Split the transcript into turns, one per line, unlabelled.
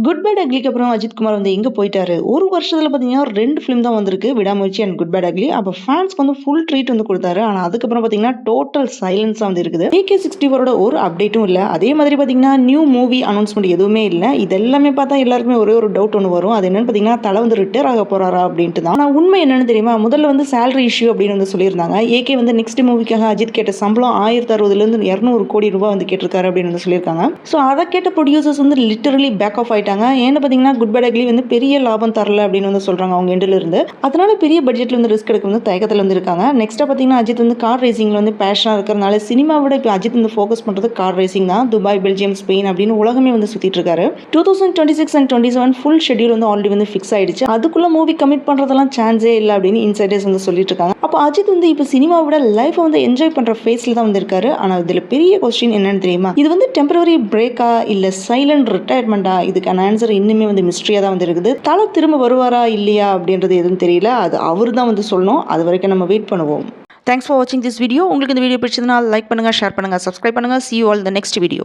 Good bad அக்லிக்கு அப்புறம் அஜித் குமார் வந்து எங்கே போயிட்டாரு? ஒரு வருஷத்துல பார்த்தீங்கன்னா 2 ஃபிலிம் தான் வந்திருக்கு. விடாமுயற்சி அண்ட் குட் பேட் அக்லி. அப்போ ஃபேன்ஸ்க்கு வந்து ஃபுல் ட்ரீட் வந்து குடுத்தாரு. ஆனா அதுக்கப்புறம் பார்த்தீங்கன்னா டோட்டல் சைலன்ஸா வந்து இருக்குது. AK64ஓட ஒரு அப்டேட்டும் இல்ல. அதே மாதிரி பார்த்தீங்கன்னா நியூ மூவி அனௌன்ஸ்மெண்ட் எதுவுமே இல்ல. இது எல்லாமே பார்த்தா எல்லாருக்குமே ஒரே ஒரு டவுட் ஒன்று வரும். அது என்னன்னு பார்த்தீங்கன்னா தல வந்து ரிட்டையர் ஆக போறாரா அப்படின்ட்டு தான். ஆனா உண்மை என்னன்னு தெரியுமா? முதல்ல வந்து சேலரி இஷ்யூ அப்படின்னு வந்து சொல்லியிருந்தாங்க. AK வந்து நெக்ஸ்ட் மூவிக்காக அஜித் கேட்ட சம்பளம் 1060 200 கோடி ரூபாய் வந்து கேட்டிருக்காரு அப்படின்னு வந்து சொல்லியிருக்காங்க. ஸோ அதை கேட்ட ப்ரொடியூசர்ஸ் வந்து லிட்டரலி பேக் ஆஃப் ஆயிட்டாங்க. ஏன்னு பார்த்தீங்கன்னா குட் பேட் அக்லி வந்து பெரிய லாபம் தரல அப்படின்னு வந்து சொல்றாங்க அவங்க எண்டில் இருந்து. அதனால பெரிய பட்ஜெட்ல வந்து ரிஸ்க் எடுக்க வந்து தயக்கத்தில் வந்து இருக்காங்க. நெக்ஸ்ட்டாக பார்த்தீங்கன்னா அஜித் வந்து கார் ரேசிங்ல வந்து பேஷனாக இருக்கிறதுனால சினிமா விட இப்போ அஜித் வந்து ஃபோக்கஸ் பண்ணுறது கார் ரேசிங் தான். துபாய், பெல்ஜியம், ஸ்பெயின் அப்படின்னு உலகமே வந்து சுற்றிட்டு இருக்காரு. 2026 அண்ட் 27 ஃபுல் ஷெட்யூல் வந்து ஆல்ரெடி வந்து ஃபிக்ஸ் ஆயிடுச்சு. அதுக்குள்ள மூவி கமிட் பண்ணுறதெல்லாம் சான்ஸே இல்லை அப்படின்னு இன்சைடர்ஸ் வந்து சொல்லிட்டு இருக்காங்க. அப்போ அஜித் வந்து இப்போ சினிமாவை விட லைஃபை வந்து என்ஜாய் பண்ணுற ஃபேஸில் தான் வந்து இருக்காரு. ஆனால் இதில் பெரிய கொஸ்டின் என்னன்னு தெரியுமா? இது வந்து டெம்பரரி பிரேக்கா இல்லை சைலண்ட் ரிட்டையர்மெண்டா? இதுக்கான ஆன்சர் இன்னுமே வந்து மிஸ்ட்ரியாக தான் வந்து இருக்குது. தல திரும்ப வருவாரா இல்லையா அப்படின்றது எதுவும் தெரியல. அது அவர் தான் வந்து சொல்லணும். அது வரைக்கும் நம்ம வெயிட் பண்ணுவோம். தேங்க்ஸ் ஃபார் வாட்சிங் திஸ் வீடியோ. உங்களுக்கு இந்த வீடியோ பிடிச்சதுன்னா லைக் பண்ணுங்க, ஷேர் பண்ணுங்க, சப்ஸ்கிரைப் பண்ணுங்க. See you all in the next video.